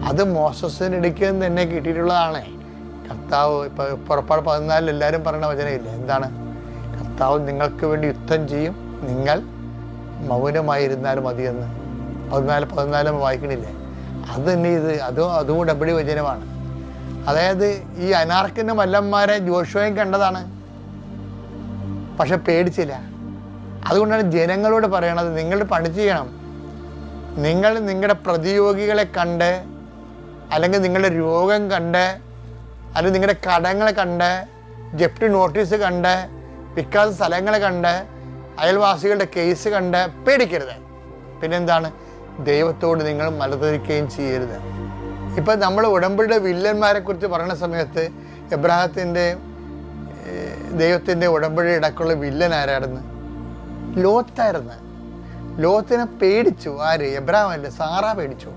അത് മോസസിന് ഇടയ്ക്ക് തന്നെ കിട്ടിയിട്ടുള്ളതാണ്. കർത്താവ് ഇപ്പോൾ പുറപ്പാട് 14 എല്ലാവരും പറയുന്ന വചനമില്ല, എന്താണ്? കർത്താവ് നിങ്ങൾക്ക് വേണ്ടി യുദ്ധം ചെയ്യും, നിങ്ങൾ മൗനമായിരുന്നാലും മതിയെന്ന് 14 വായിക്കണില്ലേ? അത് തന്നെ അതും ഉടമ്പടി വചനമാണ്. അതായത് ഈ അനാർക്കിൻ്റെ മല്ലന്മാരെ ജോഷുവയും കണ്ടതാണ്, പക്ഷെ പേടിച്ചില്ല. അതുകൊണ്ടാണ് ജനങ്ങളോട് പറയണത്, നിങ്ങൾ പണി ചെയ്യണം. നിങ്ങൾ നിങ്ങളുടെ പ്രതിയോഗികളെ കണ്ട്, അല്ലെങ്കിൽ നിങ്ങളുടെ രോഗം കണ്ട്, അല്ലെങ്കിൽ നിങ്ങളുടെ കടങ്ങളെ കണ്ട്, ജപ്തി നോട്ടീസ് കണ്ട്, വിൽക്കാത്ത സ്ഥലങ്ങളെ കണ്ട്, അയൽവാസികളുടെ കേസ് കണ്ട് പേടിക്കരുത്. പിന്നെന്താണ്? ദൈവത്തോട് നിങ്ങൾ മലതിരിക്കുകയും ചെയ്യരുത്. ഇപ്പം നമ്മൾ ഉടമ്പടിയുടെ വില്ലന്മാരെ കുറിച്ച് പറയുന്ന സമയത്ത് എബ്രാഹത്തിൻ്റെ ദൈവത്തിൻ്റെ ഉടമ്പടി ഇടക്കുള്ള വില്ലൻ ആരായിരുന്നു? ലോത്തായിരുന്നു. ലോത്തിനെ പേടിച്ചു. ആര്? എബ്രാഹം അല്ലേ, സാറാ പേടിച്ചു.